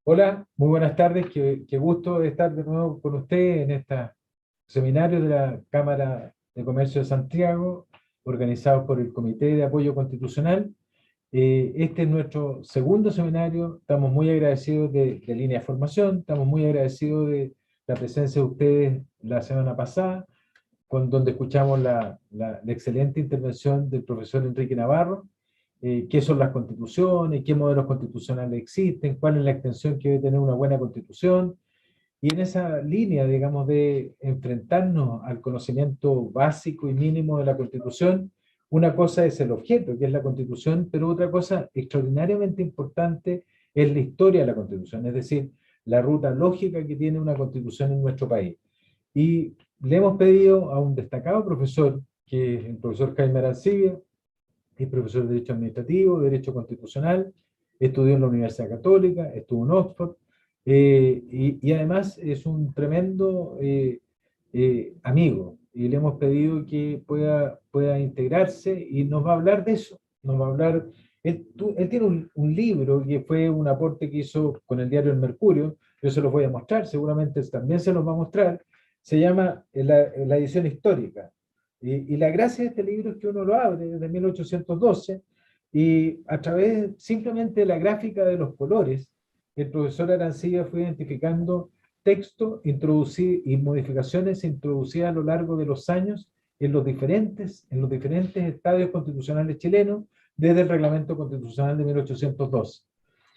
Hola, muy buenas tardes. Qué gusto estar de nuevo con usted en este seminario de la Cámara de Comercio de Santiago, organizado por el Comité de Apoyo Constitucional. Este es nuestro segundo seminario. Estamos muy agradecidos de Línea de Formación, estamos muy agradecidos de la presencia de ustedes la semana pasada, donde escuchamos la excelente intervención del profesor Enrique Navarro. Qué son las constituciones, qué modelos constitucionales existen, cuál es la extensión que debe tener una buena constitución, y en esa línea, digamos, de enfrentarnos al conocimiento básico y mínimo de la constitución. Una cosa es el objeto, que es la constitución, pero otra cosa extraordinariamente importante es la historia de la constitución, es decir, la ruta lógica que tiene una constitución en nuestro país. Y le hemos pedido a un destacado profesor, que es el profesor Jaime Arancibia, es profesor de Derecho Administrativo, Derecho Constitucional, estudió en la Universidad Católica, estuvo en Oxford, y además es un tremendo amigo, y le hemos pedido que pueda integrarse y nos va a hablar de eso, nos va a hablar. Él tiene un libro que fue un aporte que hizo con el diario El Mercurio, yo se los voy a mostrar, seguramente también se los va a mostrar, se llama la edición histórica. Y la gracia de este libro es que uno lo abre desde 1812 y a través simplemente de la gráfica de los colores, el profesor Arancibia fue identificando texto y modificaciones introducidas a lo largo de los años en los diferentes estadios constitucionales chilenos, desde el reglamento constitucional de 1812.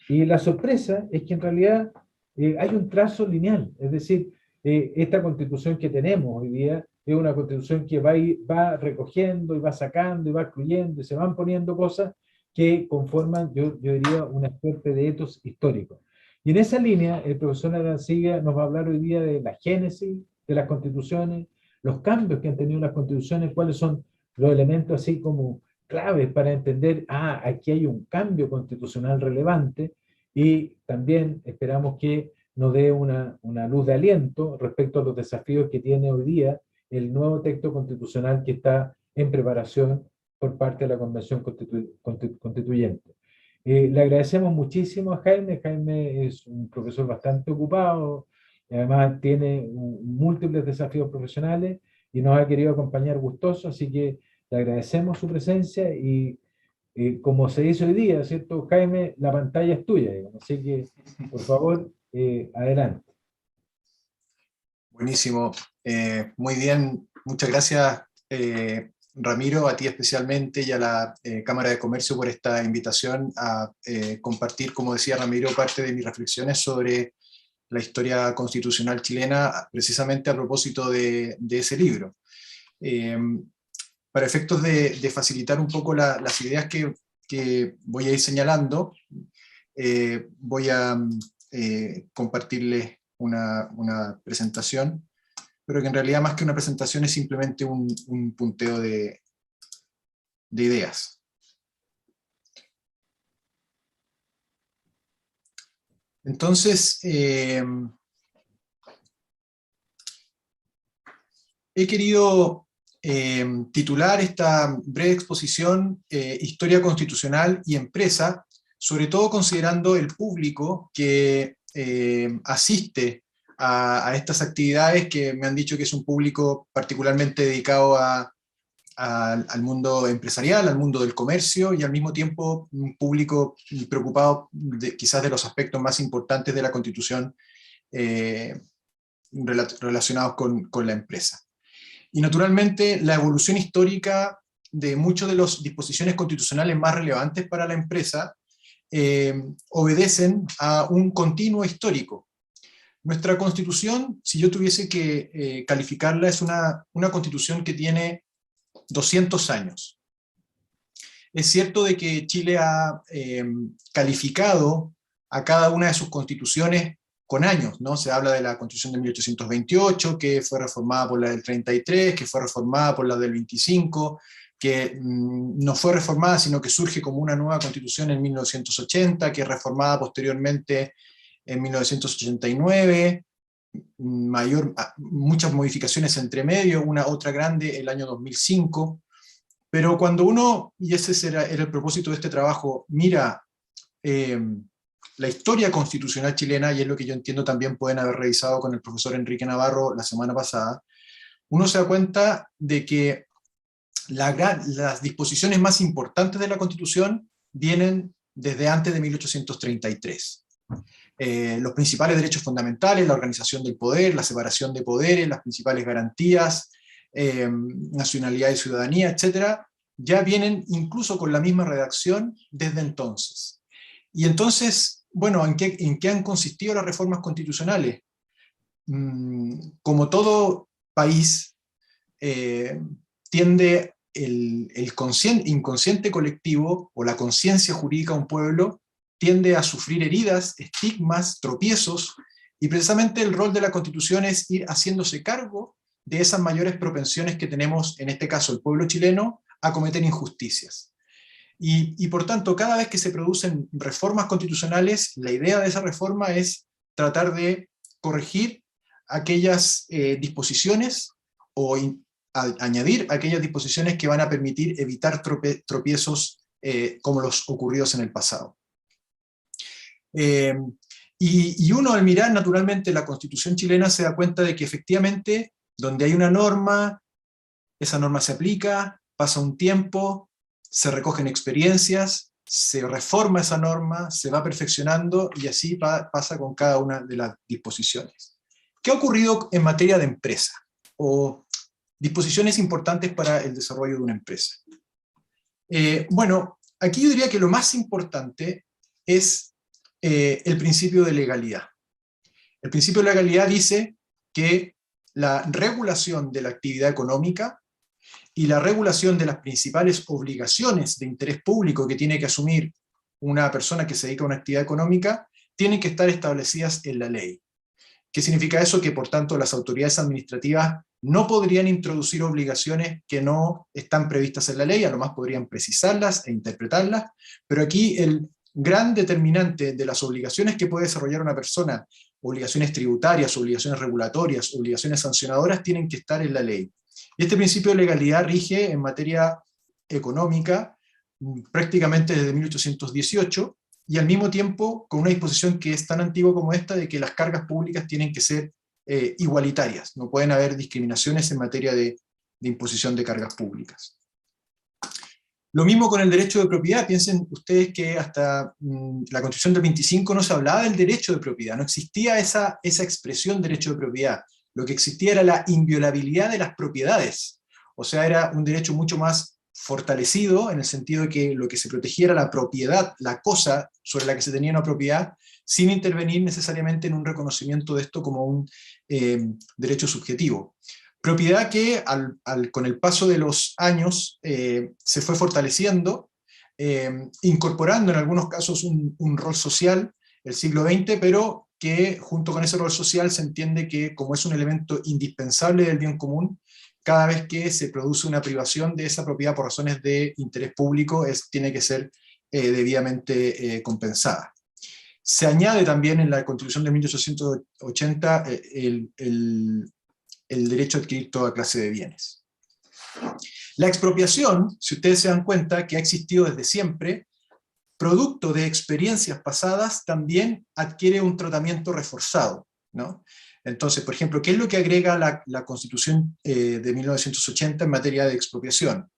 Y la sorpresa es que en realidad hay un trazo lineal, es decir, esta constitución que tenemos hoy día es una constitución que va recogiendo y va sacando y va excluyendo y se van poniendo cosas que conforman, yo diría, una suerte de etos histórico. Y en esa línea, el profesor Arancibia nos va a hablar hoy día de la génesis de las constituciones, los cambios que han tenido las constituciones, cuáles son los elementos así como claves para entender, aquí hay un cambio constitucional relevante, y también esperamos que nos dé una luz de aliento respecto a los desafíos que tiene hoy día el nuevo texto constitucional que está en preparación por parte de la Convención Constituyente. Le agradecemos muchísimo a Jaime. Jaime es un profesor bastante ocupado, además tiene múltiples desafíos profesionales y nos ha querido acompañar gustoso, así que le agradecemos su presencia y como se dice hoy día, ¿cierto, Jaime? La pantalla es tuya, digamos. Así que, por favor, adelante. Buenísimo. Muy bien. Muchas gracias, Ramiro, a ti especialmente y a la Cámara de Comercio por esta invitación a compartir, como decía Ramiro, parte de mis reflexiones sobre la historia constitucional chilena, precisamente a propósito de ese libro. Para efectos de facilitar un poco las ideas que voy a ir señalando, voy a compartirles una presentación, pero que en realidad más que una presentación es simplemente un punteo de ideas. Entonces, he querido titular esta breve exposición Historia Constitucional y Empresa, sobre todo considerando el público que asiste a estas actividades, que me han dicho que es un público particularmente dedicado al mundo empresarial, al mundo del comercio, y al mismo tiempo un público preocupado quizás de los aspectos más importantes de la Constitución relacionados con la empresa. Y naturalmente la evolución histórica de muchas de las disposiciones constitucionales más relevantes para la empresa obedecen a un continuo histórico. Nuestra Constitución, si yo tuviese que calificarla, es una Constitución que tiene 200 años. Es cierto de que Chile ha calificado a cada una de sus constituciones con años, ¿no? Se habla de la Constitución de 1828, que fue reformada por la del 33, que fue reformada por la del 25, que no fue reformada, sino que surge como una nueva Constitución en 1980, que es reformada posteriormente en 1989, muchas modificaciones entre medio, una otra grande el año 2005, pero cuando uno, y ese era el propósito de este trabajo, mira la historia constitucional chilena, y es lo que yo entiendo también pueden haber revisado con el profesor Enrique Navarro la semana pasada, uno se da cuenta de que las disposiciones más importantes de la Constitución vienen desde antes de 1833. Los principales derechos fundamentales, la organización del poder, la separación de poderes, las principales garantías, nacionalidad y ciudadanía, etcétera, ya vienen incluso con la misma redacción desde entonces. Y entonces, bueno, ¿en qué han consistido las reformas constitucionales? Como todo país, tiende el inconsciente colectivo o la conciencia jurídica de un pueblo tiende a sufrir heridas, estigmas, tropiezos, y precisamente el rol de la Constitución es ir haciéndose cargo de esas mayores propensiones que tenemos, en este caso el pueblo chileno, a cometer injusticias. Y por tanto, cada vez que se producen reformas constitucionales, la idea de esa reforma es tratar de corregir aquellas disposiciones o añadir aquellas disposiciones que van a permitir evitar tropiezos como los ocurridos en el pasado. Y uno al mirar naturalmente la Constitución chilena se da cuenta de que efectivamente donde hay una norma, esa norma se aplica, pasa un tiempo, se recogen experiencias, se reforma esa norma, se va perfeccionando y así pasa con cada una de las disposiciones. ¿Qué ha ocurrido en materia de empresa? O disposiciones importantes para el desarrollo de una empresa. Bueno, aquí yo diría que lo más importante es el principio de legalidad. El principio de legalidad dice que la regulación de la actividad económica y la regulación de las principales obligaciones de interés público que tiene que asumir una persona que se dedica a una actividad económica tienen que estar establecidas en la ley. ¿Qué significa eso? Que por tanto las autoridades administrativas no podrían introducir obligaciones que no están previstas en la ley, a lo más podrían precisarlas e interpretarlas, pero aquí el gran determinante de las obligaciones que puede desarrollar una persona, obligaciones tributarias, obligaciones regulatorias, obligaciones sancionadoras, tienen que estar en la ley. Y este principio de legalidad rige en materia económica prácticamente desde 1818, y al mismo tiempo con una disposición que es tan antigua como esta de que las cargas públicas tienen que ser igualitarias, no pueden haber discriminaciones en materia de imposición de cargas públicas. Lo mismo con el derecho de propiedad. Piensen ustedes que hasta la Constitución del 25 no se hablaba del derecho de propiedad, no existía esa expresión derecho de propiedad. Lo que existía era la inviolabilidad de las propiedades, o sea, era un derecho mucho más fortalecido en el sentido de que lo que se protegía era la propiedad, la cosa sobre la que se tenía una propiedad, sin intervenir necesariamente en un reconocimiento de esto como un derecho subjetivo. Propiedad que con el paso de los años se fue fortaleciendo, incorporando en algunos casos un rol social, el siglo XX, pero que junto con ese rol social se entiende que como es un elemento indispensable del bien común, cada vez que se produce una privación de esa propiedad por razones de interés público, tiene que ser debidamente compensada. Se añade también en la Constitución de 1880 el derecho a adquirir toda clase de bienes. La expropiación, si ustedes se dan cuenta, que ha existido desde siempre, producto de experiencias pasadas, también adquiere un tratamiento reforzado, ¿no? Entonces, por ejemplo, ¿qué es lo que agrega la Constitución de 1980 en materia de expropiación?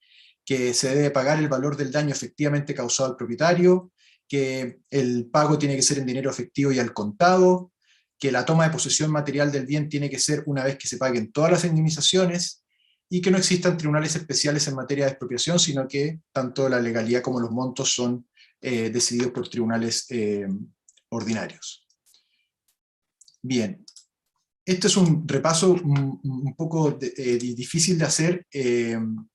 Que se debe pagar el valor del daño efectivamente causado al propietario, que el pago tiene que ser en dinero efectivo y al contado, que la toma de posesión material del bien tiene que ser una vez que se paguen todas las indemnizaciones, y que no existan tribunales especiales en materia de expropiación, sino que tanto la legalidad como los montos son decididos por tribunales ordinarios. Bien, este es un repaso un poco difícil de hacer en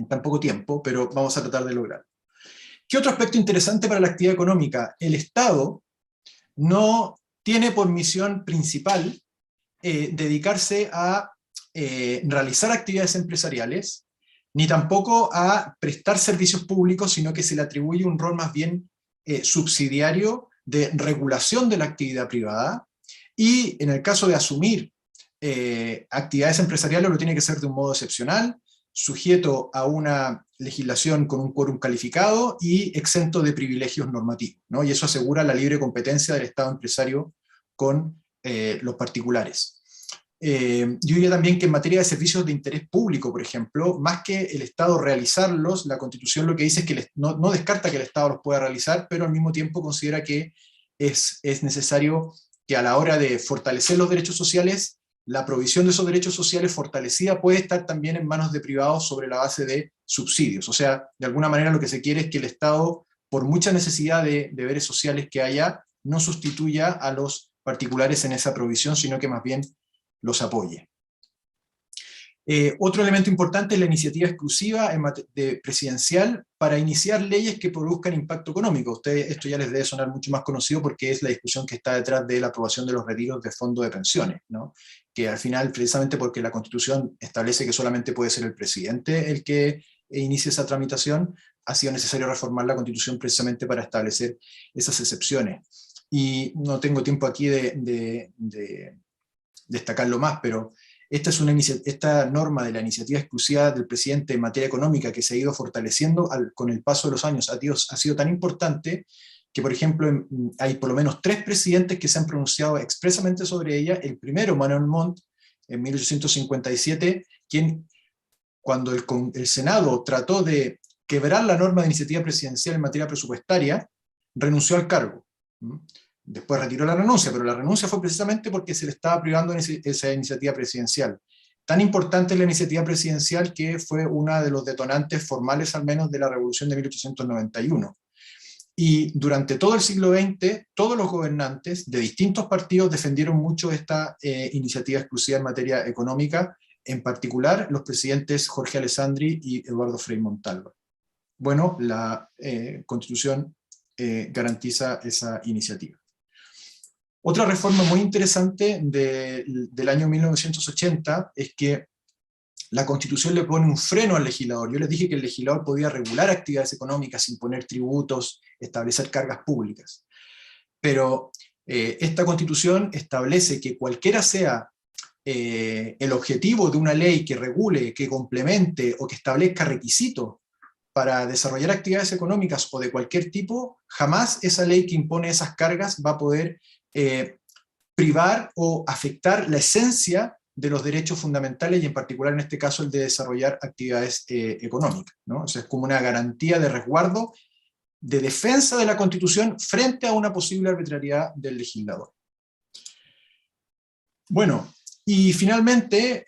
tan poco tiempo, pero vamos a tratar de lograrlo. ¿Qué otro aspecto interesante para la actividad económica? El Estado no tiene por misión principal dedicarse a realizar actividades empresariales, ni tampoco a prestar servicios públicos, sino que se le atribuye un rol más bien subsidiario de regulación de la actividad privada, y en el caso de asumir actividades empresariales lo tiene que hacer de un modo excepcional, sujeto a una legislación con un quórum calificado y exento de privilegios normativos, ¿no? Y eso asegura la libre competencia del Estado empresario con los particulares. Yo diría también que en materia de servicios de interés público, por ejemplo, más que el Estado realizarlos, la Constitución lo que dice es que no descarta que el Estado los pueda realizar, pero al mismo tiempo considera que es necesario que a la hora de fortalecer los derechos sociales, la provisión de esos derechos sociales fortalecida puede estar también en manos de privados sobre la base de subsidios. O sea, de alguna manera lo que se quiere es que el Estado, por mucha necesidad de deberes sociales que haya, no sustituya a los particulares en esa provisión, sino que más bien los apoye. Otro elemento importante es la iniciativa exclusiva presidencial para iniciar leyes que produzcan impacto económico. Ustedes, esto ya les debe sonar mucho más conocido porque es la discusión que está detrás de la aprobación de los retiros de fondos de pensiones, ¿no? Que al final, precisamente porque la Constitución establece que solamente puede ser el presidente el que inicie esa tramitación, ha sido necesario reformar la Constitución precisamente para establecer esas excepciones. Y no tengo tiempo aquí de destacarlo más, pero esta norma de la iniciativa exclusiva del presidente en materia económica que se ha ido fortaleciendo con el paso de los años ha sido tan importante que, por ejemplo, hay por lo menos 3 presidentes que se han pronunciado expresamente sobre ella. El primero, Manuel Montt, en 1857, quien, cuando el Senado trató de quebrar la norma de iniciativa presidencial en materia presupuestaria, renunció al cargo. Después retiró la renuncia, pero la renuncia fue precisamente porque se le estaba privando esa iniciativa presidencial. Tan importante es la iniciativa presidencial que fue uno de los detonantes formales, al menos, de la Revolución de 1891. Y durante todo el siglo XX, todos los gobernantes de distintos partidos defendieron mucho esta iniciativa exclusiva en materia económica, en particular los presidentes Jorge Alessandri y Eduardo Frei Montalva. Bueno, la Constitución garantiza esa iniciativa. Otra reforma muy interesante del año 1980 es que la Constitución le pone un freno al legislador. Yo les dije que el legislador podía regular actividades económicas, imponer tributos, establecer cargas públicas. Pero esta Constitución establece que cualquiera sea el objetivo de una ley que regule, que complemente o que establezca requisitos para desarrollar actividades económicas o de cualquier tipo, jamás esa ley que impone esas cargas va a poder privar o afectar la esencia de los derechos fundamentales, y en particular en este caso el de desarrollar actividades económicas, ¿no? O sea, es como una garantía de resguardo, de defensa de la Constitución frente a una posible arbitrariedad del legislador. Bueno, y finalmente,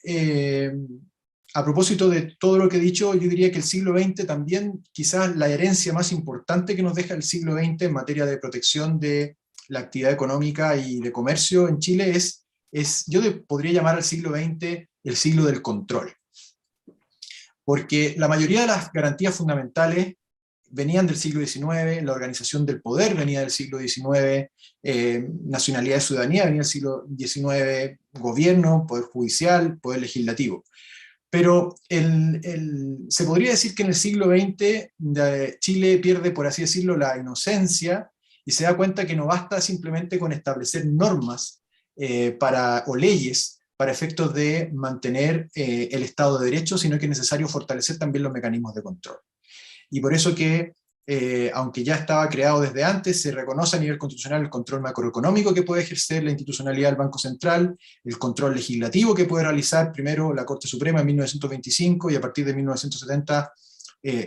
a propósito de todo lo que he dicho, yo diría que el siglo XX también, quizás la herencia más importante que nos deja el siglo XX en materia de protección de la actividad económica y de comercio en Chile yo podría llamar al siglo XX el siglo del control. Porque la mayoría de las garantías fundamentales venían del siglo XIX, la organización del poder venía del siglo XIX, nacionalidad y ciudadanía venía del siglo XIX, gobierno, poder judicial, poder legislativo. Pero se podría decir que en el siglo XX Chile pierde, por así decirlo, la inocencia, y se da cuenta que no basta simplemente con establecer normas o leyes para efectos de mantener el Estado de Derecho, sino que es necesario fortalecer también los mecanismos de control. Y por eso que, aunque ya estaba creado desde antes, se reconoce a nivel constitucional el control macroeconómico que puede ejercer la institucionalidad del Banco Central, el control legislativo que puede realizar primero la Corte Suprema en 1925 y a partir de 1970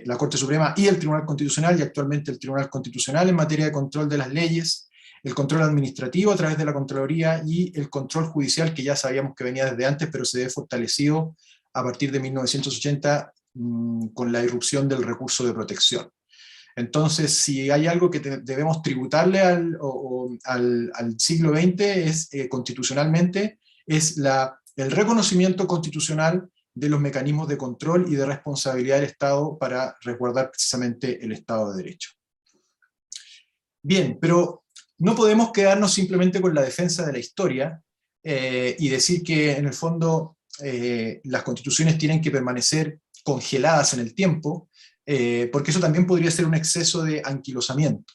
la Corte Suprema y el Tribunal Constitucional, y actualmente el Tribunal Constitucional en materia de control de las leyes, el control administrativo a través de la Contraloría y el control judicial, que ya sabíamos que venía desde antes, pero se ve fortalecido a partir de 1980 con la irrupción del recurso de protección. Entonces, si hay algo que debemos tributarle al siglo XX constitucionalmente, es el reconocimiento constitucional de los mecanismos de control y de responsabilidad del Estado para resguardar precisamente el Estado de Derecho. Bien, pero no podemos quedarnos simplemente con la defensa de la historia y decir que en el fondo las constituciones tienen que permanecer congeladas en el tiempo, porque eso también podría ser un exceso de anquilosamiento.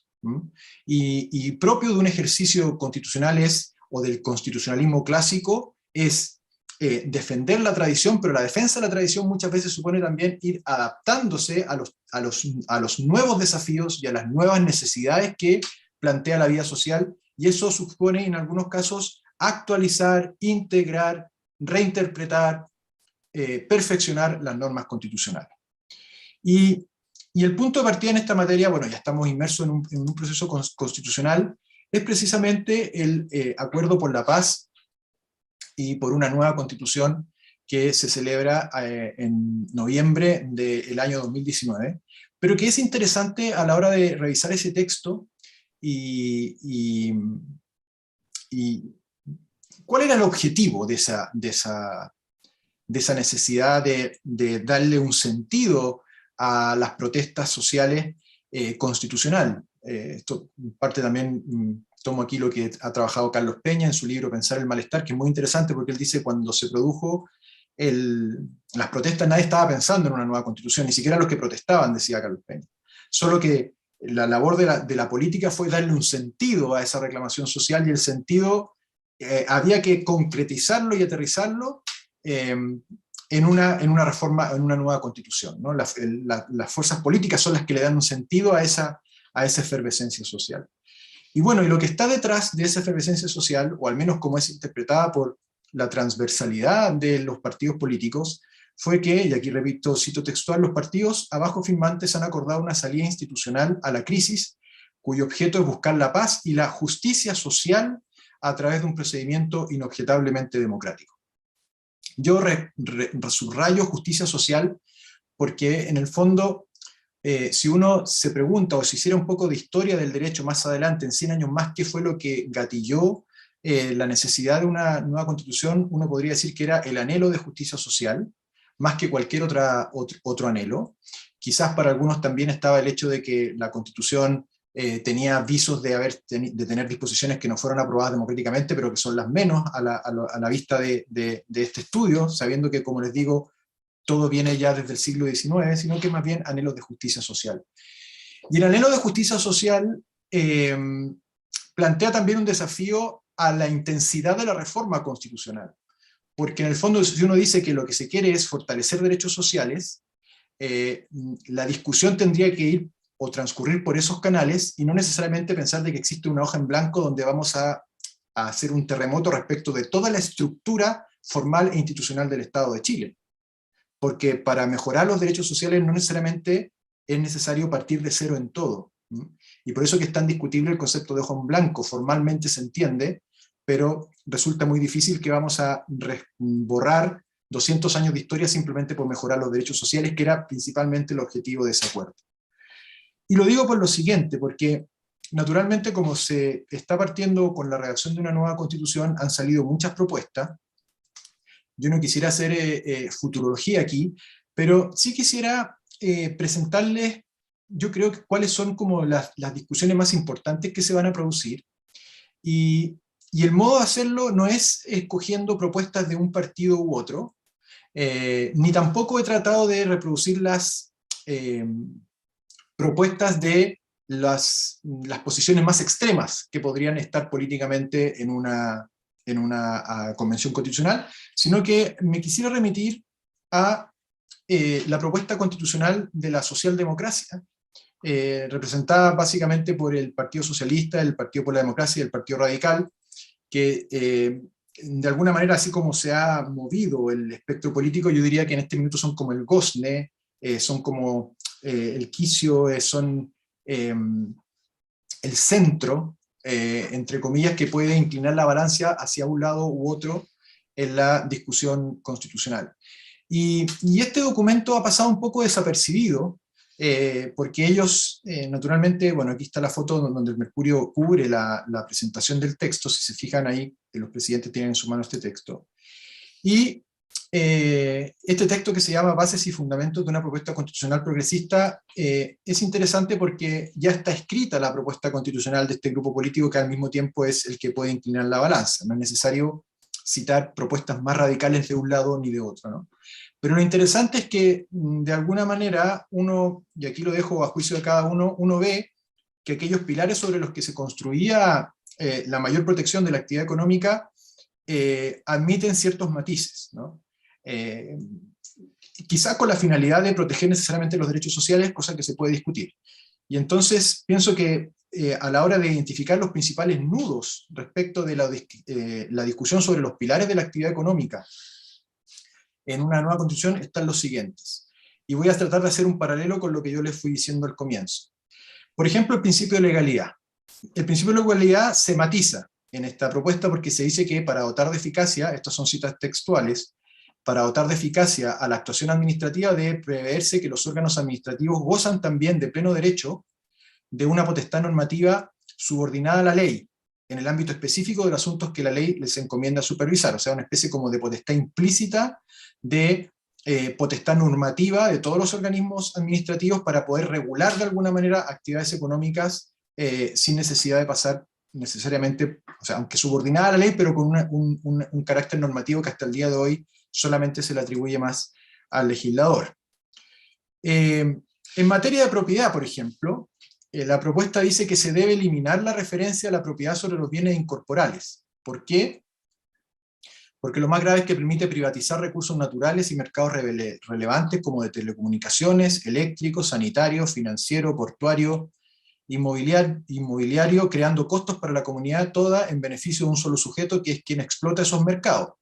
Y propio de un ejercicio constitucional o del constitucionalismo clásico es defender la tradición, pero la defensa de la tradición muchas veces supone también ir adaptándose a los nuevos desafíos y a las nuevas necesidades que plantea la vida social, y eso supone en algunos casos actualizar, integrar, reinterpretar, perfeccionar las normas constitucionales. Y el punto de partida en esta materia, bueno, ya estamos inmersos en un proceso constitucional, es precisamente el Acuerdo por la Paz y por una nueva constitución que se celebra en noviembre del año 2019, pero que es interesante a la hora de revisar ese texto y cuál era el objetivo de esa necesidad de darle un sentido a las protestas sociales constitucional. Esto parte también, tomo aquí lo que ha trabajado Carlos Peña en su libro Pensar el malestar, que es muy interesante porque él dice cuando se produjo las protestas nadie estaba pensando en una nueva constitución, ni siquiera los que protestaban, decía Carlos Peña. Solo que la labor de la política fue darle un sentido a esa reclamación social, y el sentido había que concretizarlo y aterrizarlo en una reforma, en una nueva constitución, ¿no? Las fuerzas políticas son las que le dan un sentido a esa efervescencia social. Y bueno, y lo que está detrás de esa efervescencia social, o al menos como es interpretada por la transversalidad de los partidos políticos, fue que, y aquí repito, cito textual, los partidos abajo firmantes han acordado una salida institucional a la crisis, cuyo objeto es buscar la paz y la justicia social a través de un procedimiento inobjetablemente democrático. Yo subrayo justicia social porque en el fondo, si uno se pregunta, o si hiciera un poco de historia del derecho más adelante, en 100 años más, qué fue lo que gatilló la necesidad de una nueva constitución, uno podría decir que era el anhelo de justicia social, más que cualquier otro anhelo. Quizás para algunos también estaba el hecho de que la constitución tenía visos de tener disposiciones que no fueron aprobadas democráticamente, pero que son las menos a la vista de este estudio, sabiendo que, como les digo, todo viene ya desde el siglo XIX, sino que más bien anhelos de justicia social. Y el anhelo de justicia social plantea también un desafío a la intensidad de la reforma constitucional, porque en el fondo, si uno dice que lo que se quiere es fortalecer derechos sociales, la discusión tendría que ir o transcurrir por esos canales, y no necesariamente pensar de que existe una hoja en blanco donde vamos a hacer un terremoto respecto de toda la estructura formal e institucional del Estado de Chile. Porque para mejorar los derechos sociales no necesariamente es necesario partir de cero en todo. Y por eso que es tan discutible el concepto de hoja en blanco. Formalmente se entiende, pero resulta muy difícil que vamos a borrar 200 años de historia simplemente por mejorar los derechos sociales, que era principalmente el objetivo de ese acuerdo. Y lo digo por lo siguiente, porque naturalmente como se está partiendo con la redacción de una nueva constitución, han salido muchas propuestas. Yo no quisiera hacer futurología aquí, pero sí quisiera presentarles, yo creo, que cuáles son como las discusiones más importantes que se van a producir, y el modo de hacerlo no es escogiendo propuestas de un partido u otro, ni tampoco he tratado de reproducir las propuestas de las posiciones más extremas que podrían estar políticamente en una convención constitucional, sino que me quisiera remitir a la propuesta constitucional de la socialdemocracia, representada básicamente por el Partido Socialista, el Partido por la Democracia y el Partido Radical, que de alguna manera, así como se ha movido el espectro político, yo diría que en este minuto son como el gozne, son como el quicio, son el centro, entre comillas, que puede inclinar la balanza hacia un lado u otro en la discusión constitucional. Y este documento ha pasado un poco desapercibido, porque ellos, naturalmente, bueno, aquí está la foto donde el Mercurio cubre la presentación del texto, si se fijan ahí, los presidentes tienen en su mano este texto. Y este texto, que se llama Bases y Fundamentos de una Propuesta Constitucional Progresista, es interesante porque ya está escrita la propuesta constitucional de este grupo político, que al mismo tiempo es el que puede inclinar la balanza. No es necesario citar propuestas más radicales de un lado ni de otro, ¿no? Pero lo interesante es que, de alguna manera, uno, y aquí lo dejo a juicio de cada uno, uno ve que aquellos pilares sobre los que se construía la mayor protección de la actividad económica admiten ciertos matices, ¿no? Quizá con la finalidad de proteger necesariamente los derechos sociales, cosa que se puede discutir. Y entonces pienso que a la hora de identificar los principales nudos respecto de la discusión sobre los pilares de la actividad económica en una nueva constitución están los siguientes. Y voy a tratar de hacer un paralelo con lo que yo les fui diciendo al comienzo. Por ejemplo, el principio de legalidad. El principio de legalidad se matiza en esta propuesta porque se dice que para dotar de eficacia, estas son citas textuales, para dotar de eficacia a la actuación administrativa debe preverse que los órganos administrativos gozan también de pleno derecho de una potestad normativa subordinada a la ley, en el ámbito específico de los asuntos que la ley les encomienda supervisar, o sea, una especie como de potestad implícita de potestad normativa de todos los organismos administrativos para poder regular de alguna manera actividades económicas sin necesidad de pasar necesariamente, o sea, aunque subordinada a la ley, pero con un carácter normativo que hasta el día de hoy solamente se le atribuye más al legislador. En materia de propiedad, por ejemplo, la propuesta dice que se debe eliminar la referencia a la propiedad sobre los bienes incorporales. ¿Por qué? Porque lo más grave es que permite privatizar recursos naturales y mercados relevantes como de telecomunicaciones, eléctricos, sanitarios, financiero, portuario, inmobiliario, creando costos para la comunidad toda en beneficio de un solo sujeto que es quien explota esos mercados.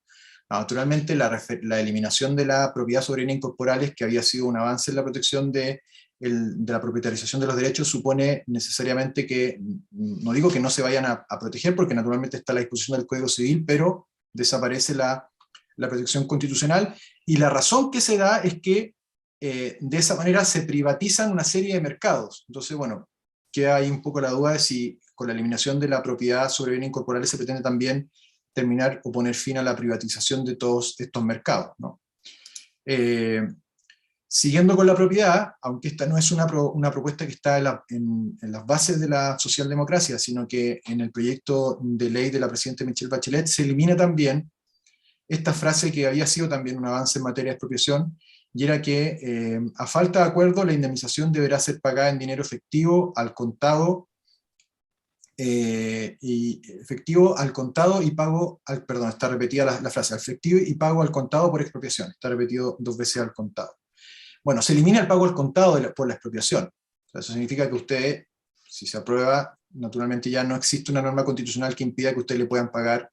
Naturalmente la eliminación de la propiedad sobre bienes incorporales, que había sido un avance en la protección de la propietarización de los derechos, supone necesariamente que, no digo que no se vayan a proteger, porque naturalmente está a la disposición del Código Civil, pero desaparece la protección constitucional, y la razón que se da es que de esa manera se privatizan una serie de mercados. Entonces, bueno, queda ahí un poco la duda de si con la eliminación de la propiedad sobre bienes incorporales se pretende también terminar o poner fin a la privatización de todos estos mercados, ¿no? Siguiendo con la propiedad, aunque esta no es una propuesta que está en las bases de la socialdemocracia, sino que en el proyecto de ley de la presidenta Michelle Bachelet se elimina también esta frase que había sido también un avance en materia de expropiación, y era que a falta de acuerdo la indemnización deberá ser pagada en dinero efectivo al contado y pago, perdón, está repetida la frase, efectivo y pago al contado por expropiación, está repetido 2 veces al contado. Bueno, se elimina el pago al contado por la expropiación. O sea, eso significa que usted, si se aprueba, naturalmente ya no existe una norma constitucional que impida que usted le puedan pagar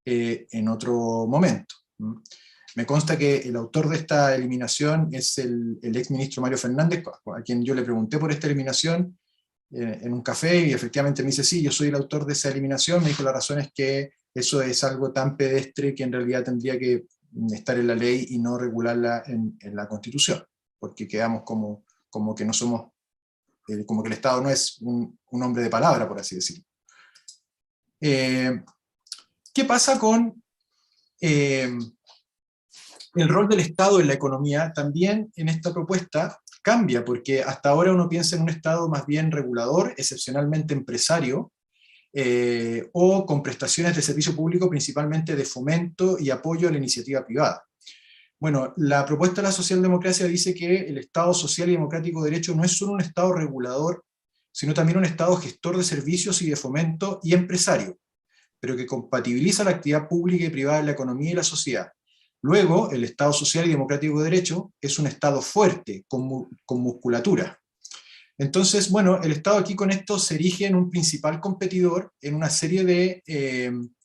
en otro momento. Me consta que el autor de esta eliminación es el ex ministro Mario Fernández, a quien yo le pregunté por esta eliminación en un café, y efectivamente me dice, sí, yo soy el autor de esa eliminación. Me dijo, la razón es que eso es algo tan pedestre que en realidad tendría que estar en la ley y no regularla en la Constitución, porque quedamos como que no somos, como que el Estado no es un hombre de palabra, por así decirlo. ¿Qué pasa con el rol del Estado en la economía? También en esta propuesta cambia, porque hasta ahora uno piensa en un Estado más bien regulador, excepcionalmente empresario, o con prestaciones de servicio público, principalmente de fomento y apoyo a la iniciativa privada. Bueno, la propuesta de la socialdemocracia dice que el Estado social y democrático de derecho no es solo un Estado regulador, sino también un Estado gestor de servicios y de fomento y empresario, pero que compatibiliza la actividad pública y privada en la economía y la sociedad. Luego, el Estado social y democrático de derecho es un Estado fuerte, con musculatura. Entonces, bueno, el Estado aquí con esto se erige en un principal competidor en una serie de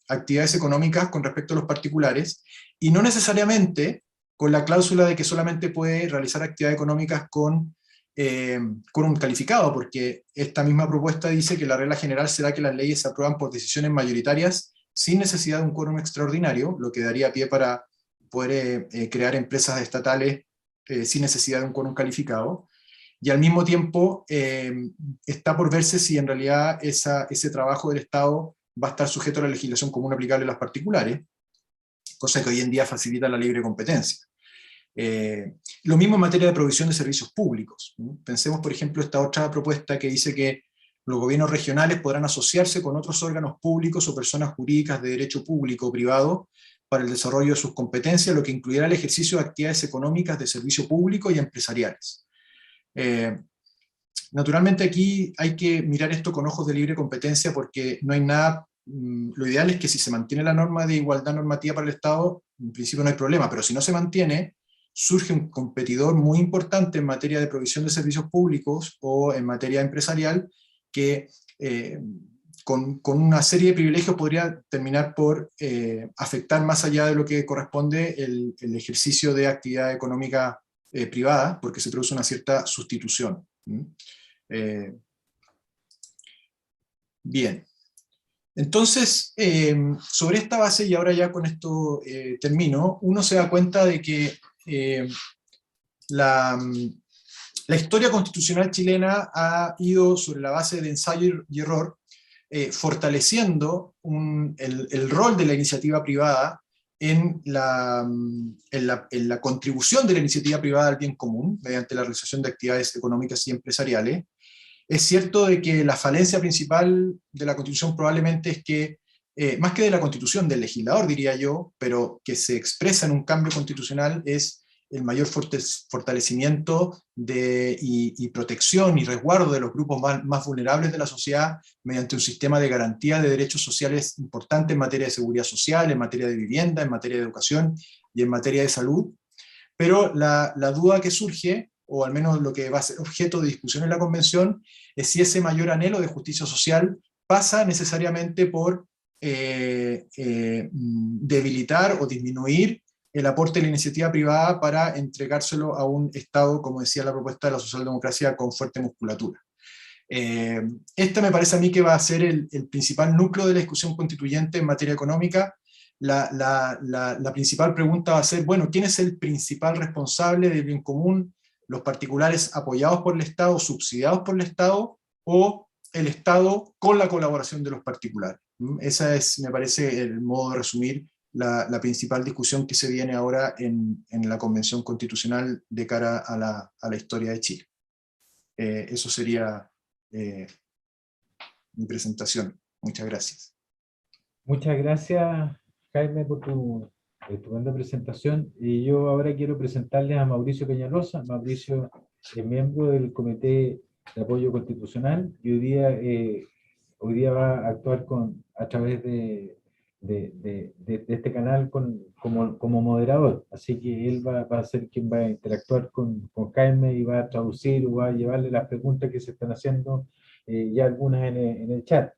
actividades económicas con respecto a los particulares, y no necesariamente con la cláusula de que solamente puede realizar actividades económicas con un calificado, porque esta misma propuesta dice que la regla general será que las leyes se aprueban por decisiones mayoritarias sin necesidad de un quórum extraordinario, lo que daría pie para poder crear empresas estatales sin necesidad de un quórum calificado. Y al mismo tiempo está por verse si en realidad ese trabajo del Estado va a estar sujeto a la legislación común aplicable a las particulares, cosa que hoy en día facilita la libre competencia. Lo mismo en materia de provisión de servicios públicos. Pensemos, por ejemplo, esta otra propuesta que dice que los gobiernos regionales podrán asociarse con otros órganos públicos o personas jurídicas de derecho público o privado para el desarrollo de sus competencias, lo que incluirá el ejercicio de actividades económicas de servicio público y empresariales. Naturalmente aquí hay que mirar esto con ojos de libre competencia, porque no hay nada lo ideal es que si se mantiene la norma de igualdad normativa para el Estado, en principio no hay problema, pero si no se mantiene, surge un competidor muy importante en materia de provisión de servicios públicos o en materia empresarial que con una serie de privilegios podría terminar por afectar más allá de lo que corresponde el ejercicio de actividad económica privada, porque se produce una cierta sustitución. Bien. Entonces, sobre esta base, y ahora ya con esto termino, uno se da cuenta de que la historia constitucional chilena ha ido sobre la base de ensayo y error, fortaleciendo el rol de la iniciativa privada en la contribución de la iniciativa privada al bien común, mediante la realización de actividades económicas y empresariales. Es cierto de que la falencia principal de la Constitución probablemente es que, más que de la Constitución, del legislador diría yo, pero que se expresa en un cambio constitucional, es el mayor fortalecimiento y protección y resguardo de los grupos más vulnerables de la sociedad mediante un sistema de garantía de derechos sociales importante en materia de seguridad social, en materia de vivienda, en materia de educación y en materia de salud. Pero la duda que surge, o al menos lo que va a ser objeto de discusión en la Convención, es si ese mayor anhelo de justicia social pasa necesariamente por debilitar o disminuir el aporte de la iniciativa privada para entregárselo a un Estado, como decía la propuesta de la socialdemocracia, con fuerte musculatura. Este me parece a mí que va a ser el principal núcleo de la discusión constituyente en materia económica. La principal pregunta va a ser, bueno, ¿quién es el principal responsable del bien común? ¿Los particulares apoyados por el Estado, subsidiados por el Estado, o el Estado con la colaboración de los particulares? Esa es, me parece, el modo de resumir la principal discusión que se viene ahora en la Convención Constitucional de cara a la historia de Chile. Eso sería mi presentación. Muchas gracias. Muchas gracias, Jaime, por tu estupenda presentación. Y yo ahora quiero presentarles a Mauricio Peñalosa. Mauricio es miembro del Comité de Apoyo Constitucional y hoy día va a actuar a través de este canal como moderador. Así que él va a ser quien va a interactuar con Jaime y va a traducir o va a llevarle las preguntas que se están haciendo, ya algunas en el chat.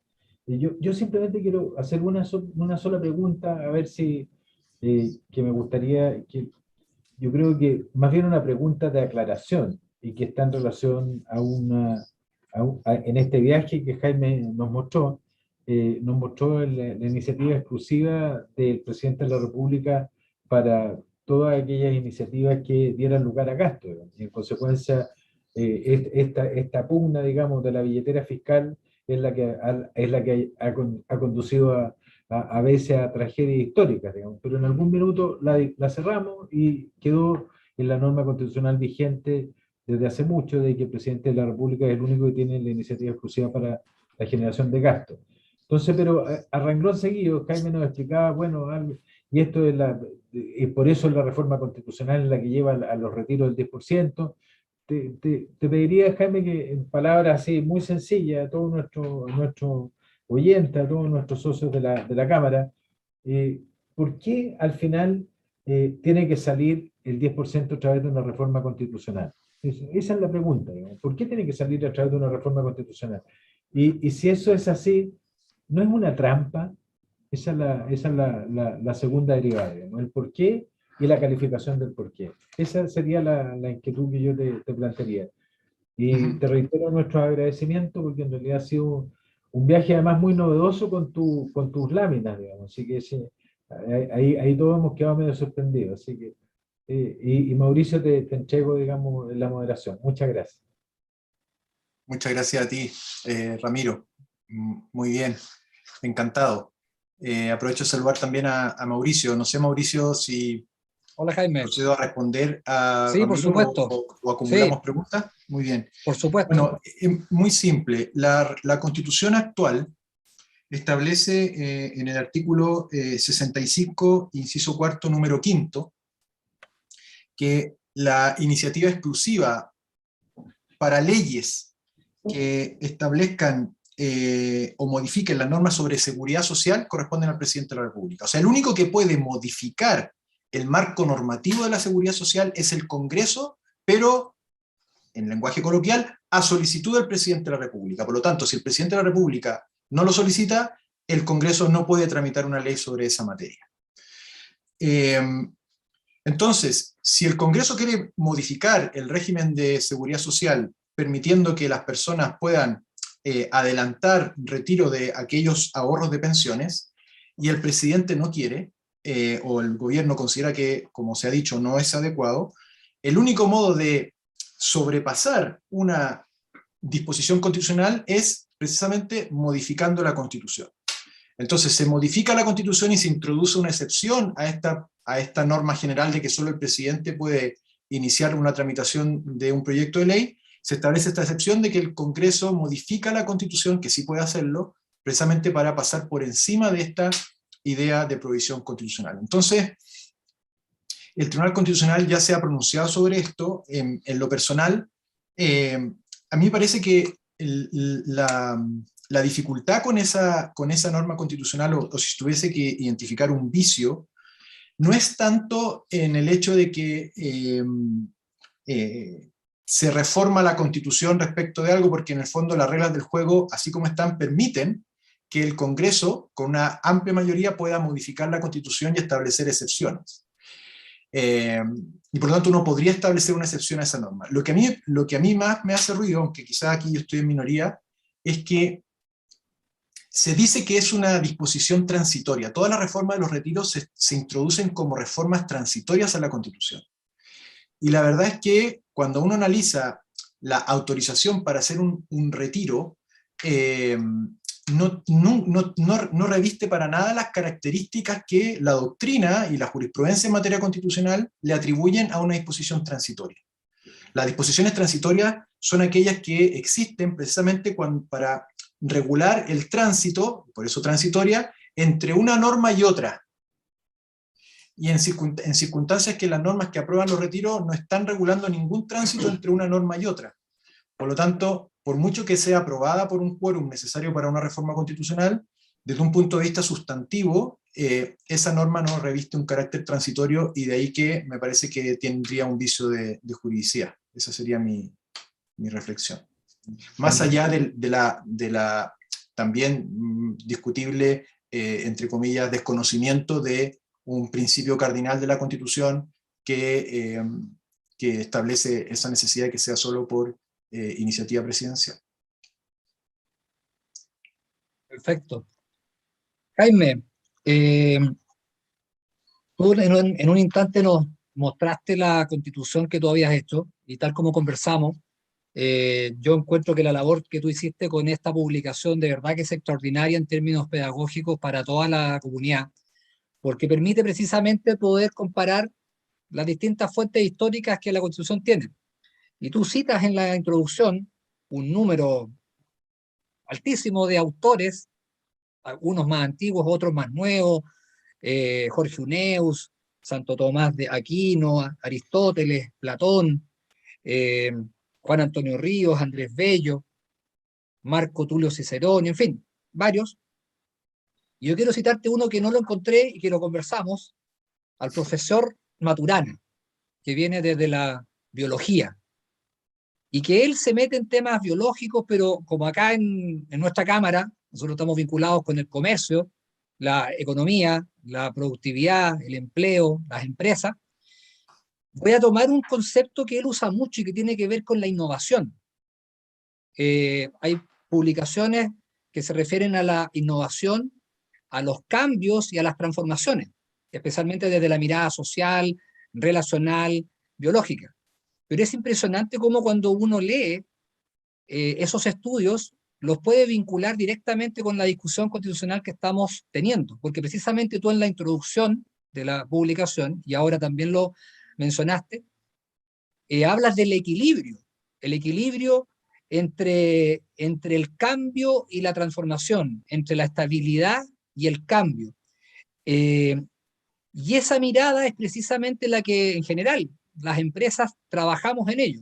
Yo simplemente quiero hacer una sola pregunta, a ver si, que me gustaría, yo creo que más bien una pregunta de aclaración y que está en relación en este viaje que Jaime nos mostró la iniciativa exclusiva del presidente de la República para todas aquellas iniciativas que dieran lugar a gasto. Y en consecuencia, esta pugna, digamos, de la billetera fiscal es la que ha conducido a veces a tragedias históricas, digamos. Pero en algún minuto la cerramos y quedó en la norma constitucional vigente desde hace mucho, de que el presidente de la República es el único que tiene la iniciativa exclusiva para la generación de gastos. Entonces, pero a renglón seguido, Jaime nos explicaba, bueno, y esto es y por eso es la reforma constitucional la que lleva a los retiros del 10%. Te pediría, Jaime, que en palabras así muy sencillas, a todos nuestros oyentes, a todos nuestros socios de la Cámara, ¿por qué al final tiene que salir el 10% a través de una reforma constitucional? Esa es la pregunta, digamos. ¿Por qué tiene que salir a través de una reforma constitucional? Y si eso es así, ¿no es una trampa? Esa es la segunda derivada, digamos, el por qué y la calificación del por qué. Esa sería la inquietud que yo te plantearía. Y te reitero nuestro agradecimiento porque en realidad ha sido un viaje además muy novedoso con tus láminas, digamos. Así que sí, ahí todos hemos quedado medio sorprendidos. Así que, y Mauricio, te entrego, digamos, la moderación. Muchas gracias. Muchas gracias a ti, Ramiro. Muy bien, encantado. Aprovecho de saludar también a Mauricio. No sé, Mauricio, si hola, Jaime. procedo a responder a sí, Ramiro, por supuesto. o acumulamos Sí. preguntas. Muy bien. Por supuesto. Bueno, muy simple. La Constitución actual establece en el artículo 65, inciso cuarto, número quinto, que la iniciativa exclusiva para leyes que establezcan o modifiquen las normas sobre seguridad social corresponden al presidente de la República. O sea, el único que puede modificar el marco normativo de la seguridad social es el Congreso, pero, en lenguaje coloquial, a solicitud del presidente de la República. Por lo tanto, si el presidente de la República no lo solicita, el Congreso no puede tramitar una ley sobre esa materia. Entonces, si el Congreso quiere modificar el régimen de seguridad social, permitiendo que las personas puedan adelantar retiro de aquellos ahorros de pensiones, y el presidente no quiere, o el gobierno considera que, como se ha dicho, no es adecuado, el único modo de sobrepasar una disposición constitucional es precisamente modificando la Constitución. Entonces se modifica la Constitución y se introduce una excepción a esta norma general de que solo el presidente puede iniciar una tramitación de un proyecto de ley. Se establece esta excepción de que el Congreso modifica la Constitución, que sí puede hacerlo, precisamente para pasar por encima de esta idea de provisión constitucional. Entonces, el Tribunal Constitucional ya se ha pronunciado sobre esto. En lo personal, a mí me parece que la dificultad con esa norma constitucional, o si tuviese que identificar un vicio, no es tanto en el hecho de que se reforma la Constitución respecto de algo, porque en el fondo las reglas del juego, así como están, permiten que el Congreso, con una amplia mayoría, pueda modificar la Constitución y establecer excepciones. Y por lo tanto uno podría establecer una excepción a esa norma. Lo que a mí más me hace ruido, aunque quizás aquí yo estoy en minoría, es que se dice que es una disposición transitoria. Todas las reformas de los retiros se introducen como reformas transitorias a la Constitución. Y la verdad es que cuando uno analiza la autorización para hacer un retiro, no reviste para nada las características que la doctrina y la jurisprudencia en materia constitucional le atribuyen a una disposición transitoria. Las disposiciones transitorias son aquellas que existen precisamente para regular el tránsito, por eso transitoria, entre una norma y otra. Y en circunstancias que las normas que aprueban los retiros no están regulando ningún tránsito entre una norma y otra. Por lo tanto, por mucho que sea aprobada por un quórum necesario para una reforma constitucional, desde un punto de vista sustantivo, esa norma no reviste un carácter transitorio, y de ahí que me parece que tendría un vicio de juridicidad. Esa sería mi reflexión. Más allá de la también discutible, entre comillas, desconocimiento de un principio cardinal de la Constitución que establece esa necesidad de que sea solo por iniciativa presidencial. Perfecto. Jaime, tú en un instante nos mostraste la Constitución que tú habías hecho, y tal como conversamos, yo encuentro que la labor que tú hiciste con esta publicación de verdad que es extraordinaria en términos pedagógicos para toda la comunidad, porque permite precisamente poder comparar las distintas fuentes históricas que la Constitución tiene. Y tú citas en la introducción un número altísimo de autores, algunos más antiguos, otros más nuevos, Jorge Uneus, Santo Tomás de Aquino, Aristóteles, Platón, Juan Antonio Ríos, Andrés Bello, Marco Tulio Cicerón, en fin, varios. Y yo quiero citarte uno que no lo encontré y que lo conversamos, al profesor Maturana, que viene desde la biología, y que él se mete en temas biológicos, pero como acá en nuestra Cámara, nosotros estamos vinculados con el comercio, la economía, la productividad, el empleo, las empresas, voy a tomar un concepto que él usa mucho y que tiene que ver con la innovación. Hay publicaciones que se refieren a la innovación, a los cambios y a las transformaciones, especialmente desde la mirada social, relacional, biológica. Pero es impresionante cómo cuando uno lee esos estudios, los puede vincular directamente con la discusión constitucional que estamos teniendo, porque precisamente tú en la introducción de la publicación, y ahora también lo mencionaste, hablas del equilibrio entre el cambio y la transformación, entre la estabilidad y el cambio. Y esa mirada es precisamente la que en general las empresas trabajamos en ello.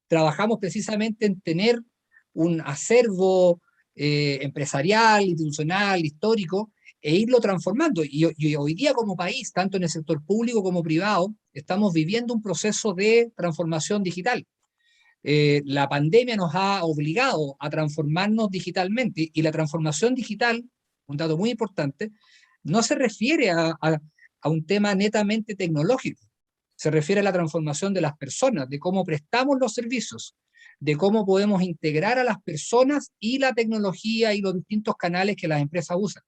Trabajamos precisamente en tener un acervo empresarial, institucional, histórico, e irlo transformando. Y hoy día como país, tanto en el sector público como privado, estamos viviendo un proceso de transformación digital. La pandemia nos ha obligado a transformarnos digitalmente, y la transformación digital, un dato muy importante, no se refiere a un tema netamente tecnológico, se refiere a la transformación de las personas, de cómo prestamos los servicios, de cómo podemos integrar a las personas y la tecnología y los distintos canales que las empresas usan.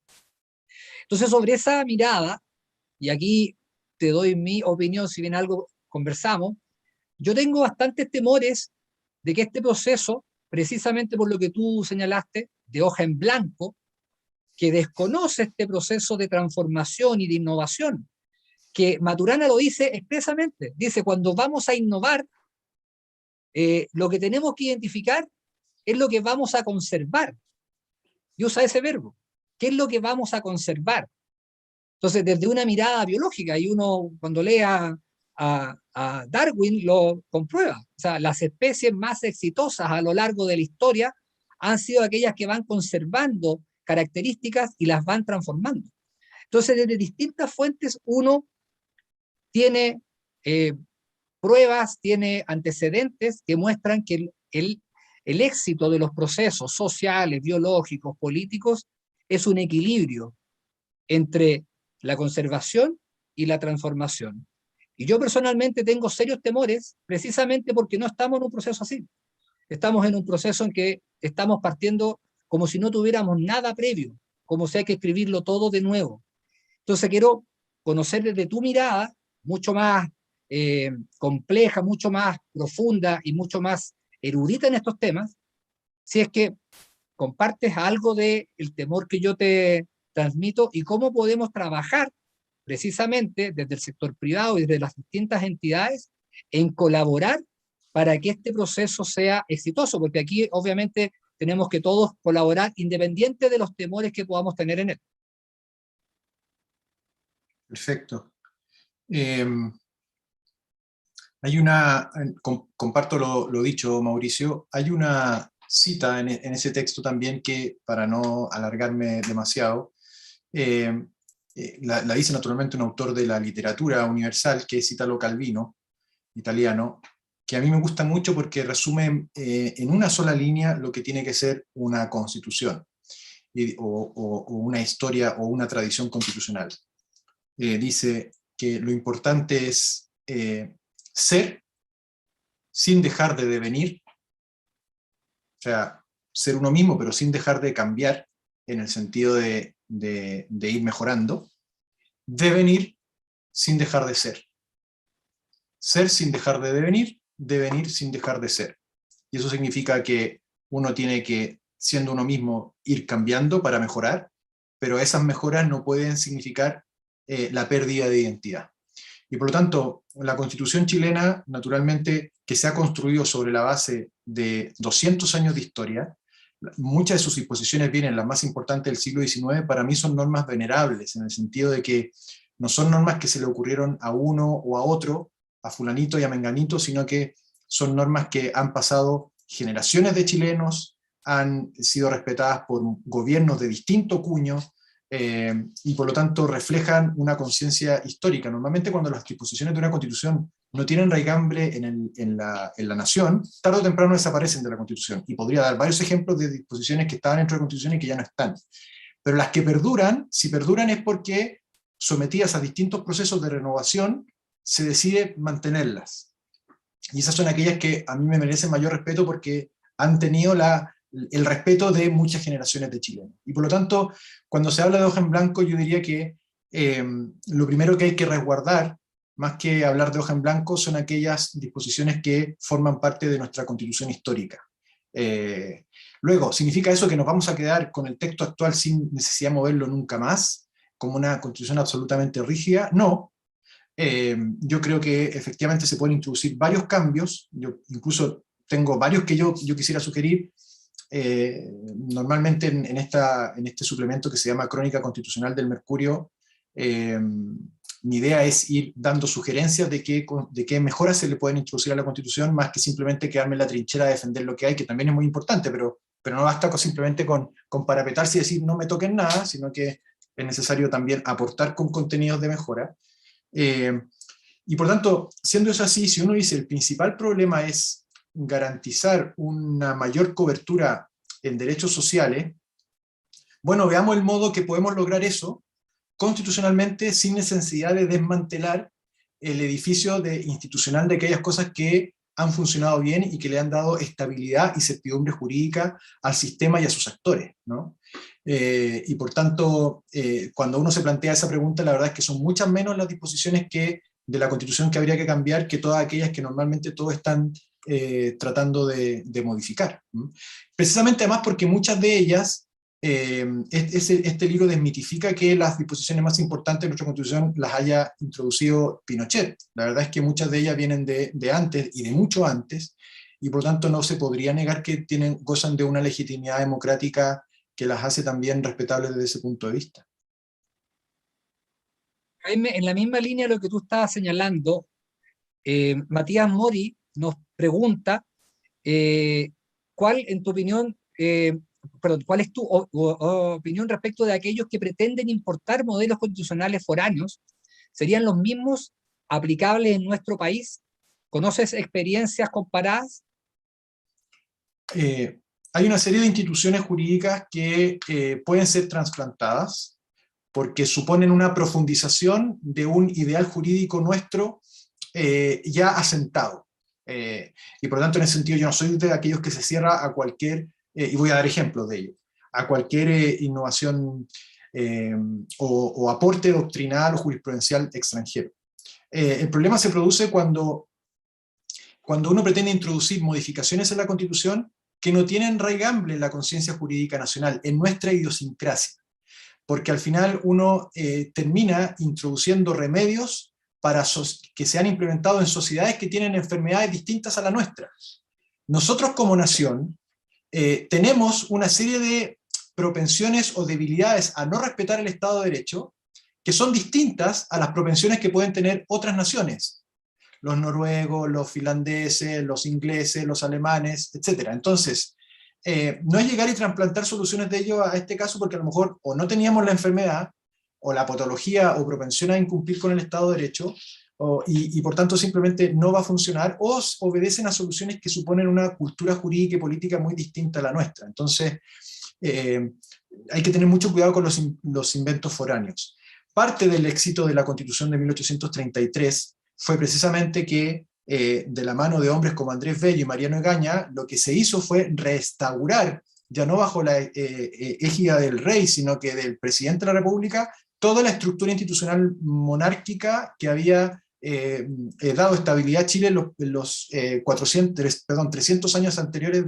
Entonces, sobre esa mirada, y aquí te doy mi opinión, si bien algo conversamos, yo tengo bastantes temores de que este proceso, precisamente por lo que tú señalaste, de hoja en blanco, que desconoce este proceso de transformación y de innovación, que Maturana lo dice expresamente, dice, cuando vamos a innovar, lo que tenemos que identificar es lo que vamos a conservar, y usa ese verbo, ¿qué es lo que vamos a conservar? Entonces, desde una mirada biológica, y uno cuando lee a Darwin lo comprueba, o sea, las especies más exitosas a lo largo de la historia han sido aquellas que van conservando características y las van transformando. Entonces, desde distintas fuentes uno tiene pruebas, tiene antecedentes que muestran que el éxito de los procesos sociales, biológicos, políticos, es un equilibrio entre la conservación y la transformación. Y yo personalmente tengo serios temores, precisamente porque no estamos en un proceso así. Estamos en un proceso en que estamos partiendo como si no tuviéramos nada previo, como si hay que escribirlo todo de nuevo. Entonces quiero conocer desde tu mirada, mucho más compleja, mucho más profunda y mucho más erudita en estos temas, si es que compartes algo del temor que yo te transmito y cómo podemos trabajar precisamente desde el sector privado y desde las distintas entidades en colaborar para que este proceso sea exitoso, porque aquí obviamente tenemos que todos colaborar independiente de los temores que podamos tener en él. Perfecto. Comparto lo dicho, Mauricio, hay una cita en ese texto también que, para no alargarme demasiado, la dice naturalmente un autor de la literatura universal, que es Italo Calvino, italiano, que a mí me gusta mucho porque resume en una sola línea lo que tiene que ser una constitución, o una historia o una tradición constitucional. Dice que lo importante es ser sin dejar de devenir, o sea, ser uno mismo pero sin dejar de cambiar en el sentido de ir mejorando, devenir sin dejar de ser sin dejar de devenir, devenir sin dejar de ser. Y eso significa que uno tiene que, siendo uno mismo, ir cambiando para mejorar, pero esas mejoras no pueden significar la pérdida de identidad. Y por lo tanto, la Constitución chilena, naturalmente, que se ha construido sobre la base de 200 años de historia, muchas de sus disposiciones vienen, las más importantes del siglo XIX, para mí son normas venerables, en el sentido de que no son normas que se le ocurrieron a uno o a otro, a fulanito y a menganito, sino que son normas que han pasado generaciones de chilenos, han sido respetadas por gobiernos de distinto cuño, y por lo tanto reflejan una conciencia histórica. Normalmente cuando las disposiciones de una constitución no tienen raigambre en la nación, tarde o temprano desaparecen de la constitución, y podría dar varios ejemplos de disposiciones que estaban dentro de la constitución y que ya no están. Pero las que perduran, si perduran es porque, sometidas a distintos procesos de renovación, se decide mantenerlas. Y esas son aquellas que a mí me merecen mayor respeto porque han tenido el respeto de muchas generaciones de chilenos. Y por lo tanto, cuando se habla de hoja en blanco, yo diría que lo primero que hay que resguardar, más que hablar de hoja en blanco, son aquellas disposiciones que forman parte de nuestra constitución histórica. Luego, ¿significa eso que nos vamos a quedar con el texto actual sin necesidad de moverlo nunca más, como una constitución absolutamente rígida? No. Yo creo que efectivamente se pueden introducir varios cambios. Yo incluso tengo varios que yo quisiera sugerir. Normalmente en este suplemento que se llama Crónica Constitucional del Mercurio, mi idea es ir dando sugerencias de qué mejoras se le pueden introducir a la Constitución, más que simplemente quedarme en la trinchera a defender lo que hay, que también es muy importante, pero pero no basta simplemente con parapetarse y decir no me toquen nada, sino que es necesario también aportar con contenidos de mejora. Y por tanto, siendo eso así, si uno dice el principal problema es garantizar una mayor cobertura en derechos sociales, bueno, veamos el modo que podemos lograr eso constitucionalmente sin necesidad de desmantelar el edificio institucional de aquellas cosas que han funcionado bien y que le han dado estabilidad y certidumbre jurídica al sistema y a sus actores, ¿no? Y por tanto, cuando uno se plantea esa pregunta, la verdad es que son muchas menos las disposiciones de la Constitución que habría que cambiar que todas aquellas que normalmente todos están tratando de modificar. Precisamente además porque muchas de ellas, este libro desmitifica que las disposiciones más importantes de nuestra Constitución las haya introducido Pinochet. La verdad es que muchas de ellas vienen de antes y de mucho antes, y por tanto no se podría negar que gozan de una legitimidad democrática que las hace también respetables desde ese punto de vista. Jaime, en la misma línea de lo que tú estabas señalando, Matías Mori nos pregunta ¿cuál, en tu opinión, cuál es tu opinión respecto de aquellos que pretenden importar modelos constitucionales foráneos? ¿Serían los mismos aplicables en nuestro país? ¿Conoces experiencias comparadas? Hay una serie de instituciones jurídicas que pueden ser trasplantadas porque suponen una profundización de un ideal jurídico nuestro ya asentado. Y por lo tanto, en ese sentido, yo no soy de aquellos que se cierra a cualquier, y voy a dar ejemplos de ello, a cualquier innovación o aporte doctrinal o jurisprudencial extranjero. El problema se produce cuando uno pretende introducir modificaciones en la Constitución que no tienen raigambre en la conciencia jurídica nacional, en nuestra idiosincrasia, porque al final uno termina introduciendo remedios que se han implementado en sociedades que tienen enfermedades distintas a la nuestra. Nosotros como nación tenemos una serie de propensiones o debilidades a no respetar el Estado de Derecho que son distintas a las propensiones que pueden tener otras naciones. Los noruegos, los finlandeses, los ingleses, los alemanes, etc. Entonces, no es llegar y trasplantar soluciones de ello a este caso porque a lo mejor o no teníamos la enfermedad, o la patología o propensión a incumplir con el Estado de Derecho, y por tanto simplemente no va a funcionar, o obedecen a soluciones que suponen una cultura jurídica y política muy distinta a la nuestra. Entonces, hay que tener mucho cuidado con los inventos foráneos. Parte del éxito de la Constitución de 1833 fue precisamente que, de la mano de hombres como Andrés Bello y Mariano Egaña, lo que se hizo fue restaurar, ya no bajo la égida del rey, sino que del presidente de la República, toda la estructura institucional monárquica que había dado estabilidad a Chile en los 300 años anteriores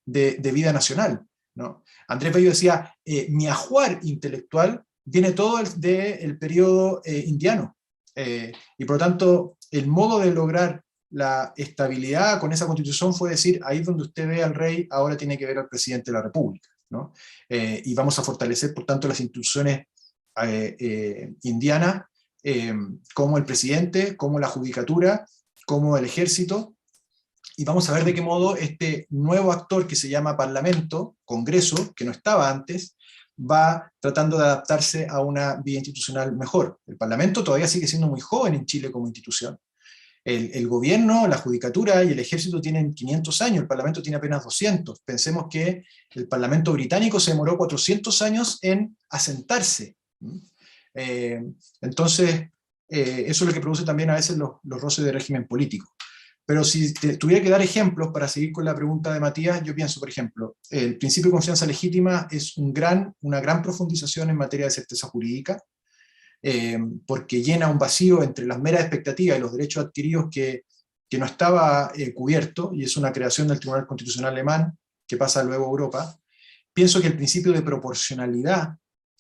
de vida nacional, ¿no? Andrés Bello decía, mi ajuar intelectual viene todo del periodo indiano, y por lo tanto el modo de lograr la estabilidad con esa constitución fue decir, ahí donde usted ve al rey, ahora tiene que ver al presidente de la República, ¿no? Y vamos a fortalecer por tanto las instituciones indianas, como el presidente, como la judicatura, como el ejército, y vamos a ver de qué modo este nuevo actor que se llama Parlamento, Congreso, que no estaba antes, va tratando de adaptarse a una vía institucional mejor. El Parlamento todavía sigue siendo muy joven en Chile como institución. El gobierno, la judicatura y el ejército tienen 500 años, el Parlamento tiene apenas 200. Pensemos que el Parlamento británico se demoró 400 años en asentarse. Entonces, eso es lo que produce también a veces los roces de régimen político. Pero si tuviera que dar ejemplos para seguir con la pregunta de Matías, yo pienso, por ejemplo, el principio de confianza legítima es una gran profundización en materia de certeza jurídica, porque llena un vacío entre las meras expectativas y los derechos adquiridos que no estaba cubierto, y es una creación del Tribunal Constitucional Alemán que pasa luego a Europa. Pienso que el principio de proporcionalidad,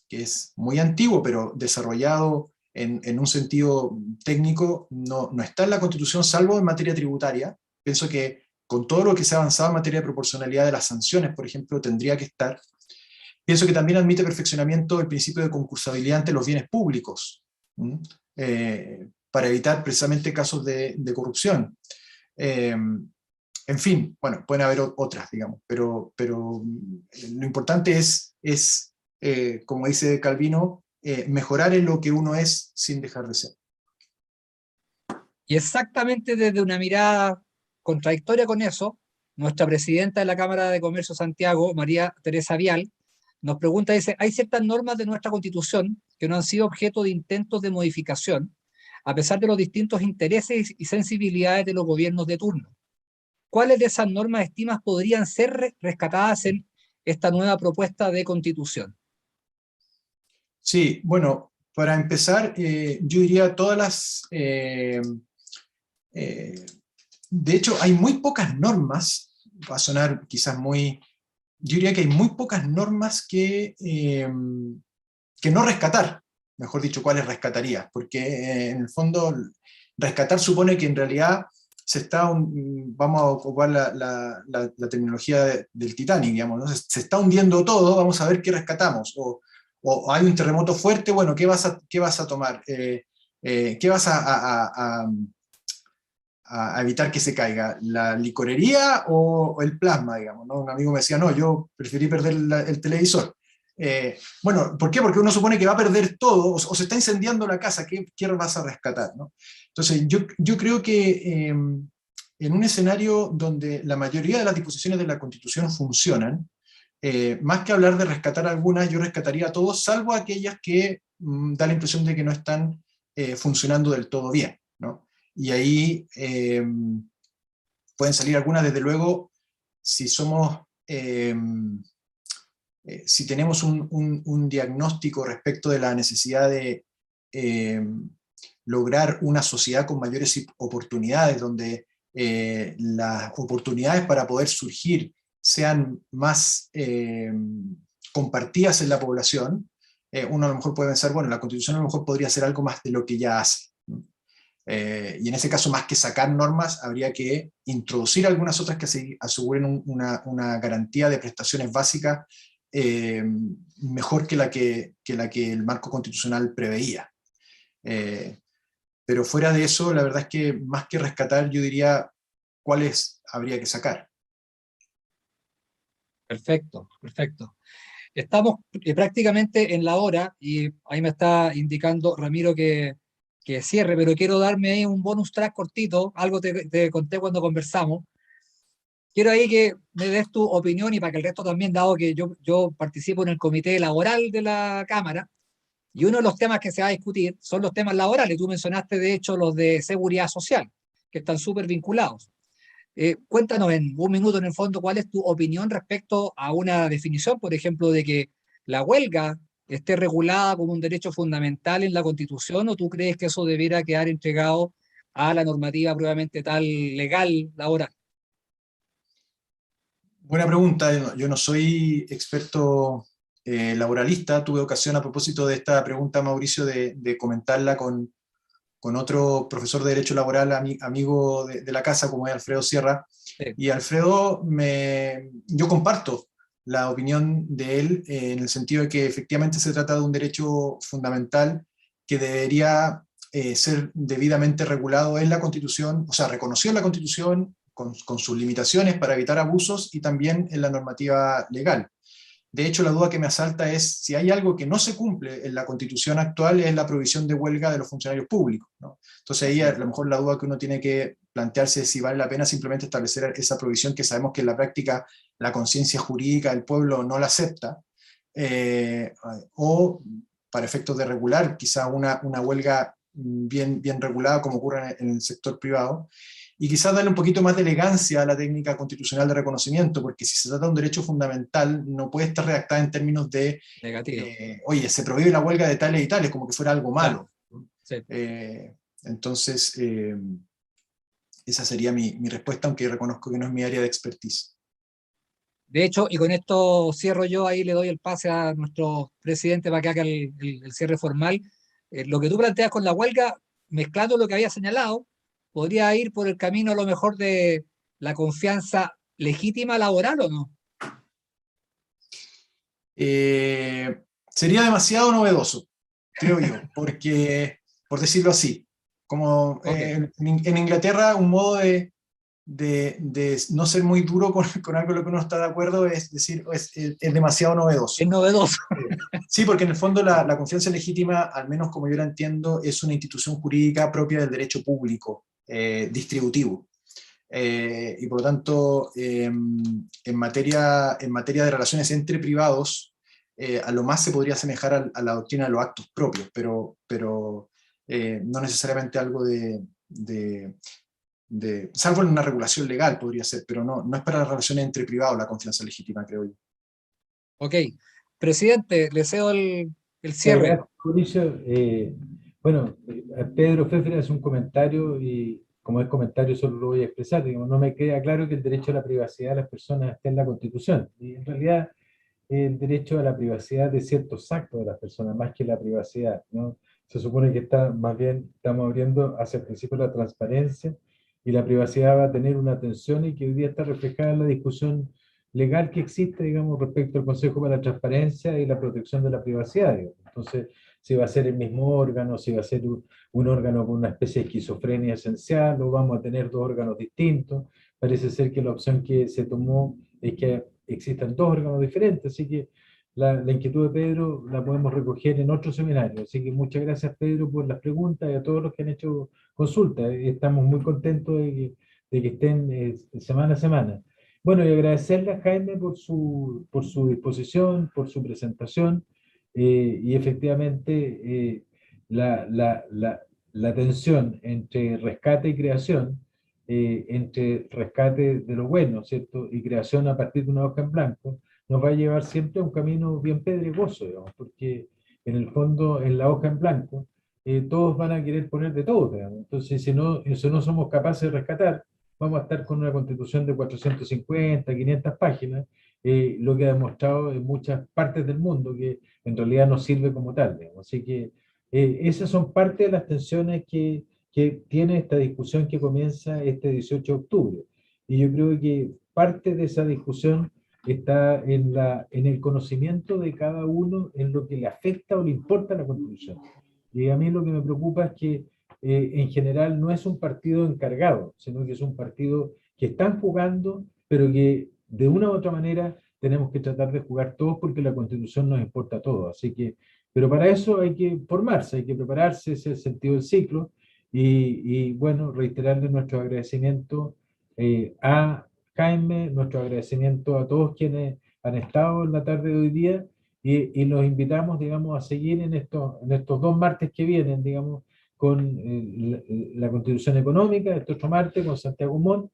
que es muy antiguo, pero desarrollado en un sentido técnico, no está en la Constitución, salvo en materia tributaria. Pienso que con todo lo que se ha avanzado en materia de proporcionalidad de las sanciones, por ejemplo, tendría que estar. Pienso que también admite perfeccionamiento el principio de concursabilidad ante los bienes públicos, para evitar precisamente casos de corrupción. En fin, bueno, pueden haber otras, digamos, pero lo importante es como dice Calvino, mejorar en lo que uno es sin dejar de ser. Y exactamente desde una mirada contradictoria con eso, nuestra presidenta de la Cámara de Comercio Santiago, María Teresa Vial, nos pregunta, dice, hay ciertas normas de nuestra Constitución que no han sido objeto de intentos de modificación, a pesar de los distintos intereses y sensibilidades de los gobiernos de turno. ¿Cuáles de esas normas estimas podrían ser rescatadas en esta nueva propuesta de Constitución? Sí, bueno, para empezar, yo diría todas las... de hecho, hay muy pocas normas, va a sonar quizás muy... Yo diría que hay muy pocas normas que no rescatar, mejor dicho, cuáles rescataría, porque en el fondo rescatar supone que en realidad se está, vamos a ocupar la terminología del Titanic, digamos, ¿no? Se está hundiendo todo, vamos a ver qué rescatamos, o hay un terremoto fuerte, bueno, ¿qué vas a tomar? ¿Qué vas a evitar que se caiga? ¿La licorería o el plasma, digamos, ¿no? Un amigo me decía, no, yo preferí perder el televisor. Bueno, ¿por qué? Porque uno supone que va a perder todo, o se está incendiando la casa, ¿qué vas a rescatar, ¿no? Entonces, yo creo que en un escenario donde la mayoría de las disposiciones de la Constitución funcionan, más que hablar de rescatar algunas, yo rescataría a todos, salvo aquellas que da la impresión de que no están funcionando del todo bien, ¿no? Y ahí pueden salir algunas, desde luego, si somos... si tenemos un diagnóstico respecto de la necesidad de lograr una sociedad con mayores oportunidades, donde las oportunidades para poder surgir sean más compartidas en la población, uno a lo mejor puede pensar, bueno, la Constitución a lo mejor podría hacer algo más de lo que ya hace. Y en ese caso, más que sacar normas, habría que introducir algunas otras que aseguren una garantía de prestaciones básicas mejor que la que el marco constitucional preveía. Pero fuera de eso, la verdad es que más que rescatar, yo diría cuáles habría que sacar. Perfecto, perfecto. Estamos prácticamente en la hora y ahí me está indicando Ramiro que cierre, pero quiero darme ahí un bonus track cortito, algo te conté cuando conversamos. Quiero ahí que me des tu opinión y para que el resto también, dado que yo participo en el comité laboral de la Cámara, y uno de los temas que se va a discutir son los temas laborales. Tú mencionaste, de hecho, los de seguridad social, que están súper vinculados. Cuéntanos en un minuto, en el fondo, cuál es tu opinión respecto a una definición, por ejemplo, de que la huelga esté regulada como un derecho fundamental en la Constitución, o tú crees que eso debiera quedar entregado a la normativa probablemente tal legal laboral. Buena pregunta. Yo no soy experto laboralista. Tuve ocasión, a propósito de esta pregunta, Mauricio, de comentarla con otro profesor de Derecho Laboral, amigo de la casa, como es Alfredo Sierra. Sí. Y Alfredo, yo comparto la opinión de él en el sentido de que efectivamente se trata de un derecho fundamental que debería ser debidamente regulado en la Constitución, o sea, reconocido en la Constitución con sus limitaciones para evitar abusos y también en la normativa legal. De hecho, la duda que me asalta es si hay algo que no se cumple en la Constitución actual, es la provisión de huelga de los funcionarios públicos, ¿no? Entonces ahí a lo mejor la duda que uno tiene que plantearse es si vale la pena simplemente establecer esa provisión que sabemos que en la práctica la conciencia jurídica del pueblo no la acepta, o para efectos de regular quizá una huelga bien regulada como ocurre en el sector privado, y quizás darle un poquito más de elegancia a la técnica constitucional de reconocimiento, porque si se trata de un derecho fundamental, no puede estar redactada en términos de, oye, se prohíbe la huelga de tales y tales, como que fuera algo malo. Claro. Sí. Entonces, esa sería mi respuesta, aunque reconozco que no es mi área de expertise. De hecho, y con esto cierro yo, ahí le doy el pase a nuestro presidente para que haga el cierre formal. Lo que tú planteas con la huelga, mezclando lo que había señalado, podría ir por el camino a lo mejor de la confianza legítima laboral, ¿o no? Sería demasiado novedoso, creo yo, porque, por decirlo así, como en Inglaterra, un modo de de no ser muy duro con algo en lo que uno está de acuerdo, es decir, es demasiado novedoso. Es novedoso. Sí, porque en el fondo la confianza legítima, al menos como yo la entiendo, es una institución jurídica propia del derecho público, distributivo. Y por lo tanto, en materia de relaciones entre privados, a lo más se podría asemejar a la doctrina de los actos propios, pero no necesariamente algo salvo en una regulación legal podría ser, pero no es para las relaciones entre privados la confianza legítima, creo yo. Ok. Presidente, le cedo el cierre. Gracias, Mauricio. Bueno, Pedro Pfeffer hace un comentario y como es comentario solo lo voy a expresar. Digamos, no me queda claro que el derecho a la privacidad de las personas esté en la Constitución. Y en realidad el derecho a la privacidad de ciertos actos de las personas, más que la privacidad, ¿no? Se supone que más bien estamos abriendo hacia el principio de la transparencia y la privacidad va a tener una atención y que hoy día está reflejada en la discusión legal que existe, digamos, respecto al Consejo para la Transparencia y la Protección de la Privacidad, digamos. Entonces, si va a ser el mismo órgano, si va a ser un órgano con una especie de esquizofrenia esencial, o vamos a tener dos órganos distintos. Parece ser que la opción que se tomó es que existan dos órganos diferentes, así que la inquietud de Pedro la podemos recoger en otro seminario. Así que muchas gracias, Pedro, por las preguntas y a todos los que han hecho consultas. Estamos muy contentos de que estén semana a semana. Bueno, y agradecerle a Jaime por su disposición, por su presentación, y efectivamente la tensión entre rescate y creación, entre rescate de lo bueno, ¿cierto? Y creación a partir de una hoja en blanco, nos va a llevar siempre a un camino bien pedregoso, digamos, porque en el fondo, en la hoja en blanco, todos van a querer poner de todo, digamos. Entonces, si no somos capaces de rescatar, vamos a estar con una constitución de 450, 500 páginas, lo que ha demostrado en muchas partes del mundo que en realidad no sirve como tal, digamos. Así que esas son parte de las tensiones que tiene esta discusión que comienza este 18 de octubre. Y yo creo que parte de esa discusión está en el conocimiento de cada uno en lo que le afecta o le importa a la Constitución. Y a mí lo que me preocupa es que en general no es un partido encargado, sino que es un partido que están jugando, pero que de una u otra manera tenemos que tratar de jugar todos porque la Constitución nos importa a todos. Así que, pero para eso hay que formarse, hay que prepararse, ese es el sentido del ciclo. Y bueno, reiterarle nuestro agradecimiento a Jaime, nuestro agradecimiento a todos quienes han estado en la tarde de hoy día y los invitamos, digamos, a seguir en estos dos martes que vienen, digamos, con la Constitución Económica, este otro martes con Santiago Montt,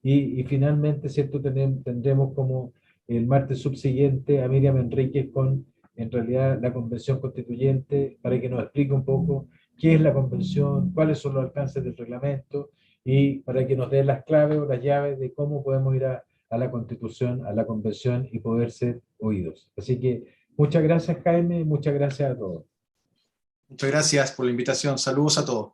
y finalmente, ¿cierto? Tendremos como el martes subsiguiente a Miriam Enríquez con, en realidad, la Convención Constituyente, para que nos explique un poco qué es la Convención, cuáles son los alcances del reglamento, y para que nos dé las claves o las llaves de cómo podemos ir a la Constitución, a la Convención y poder ser oídos. Así que muchas gracias, Jaime, muchas gracias a todos. Muchas gracias por la invitación. Saludos a todos.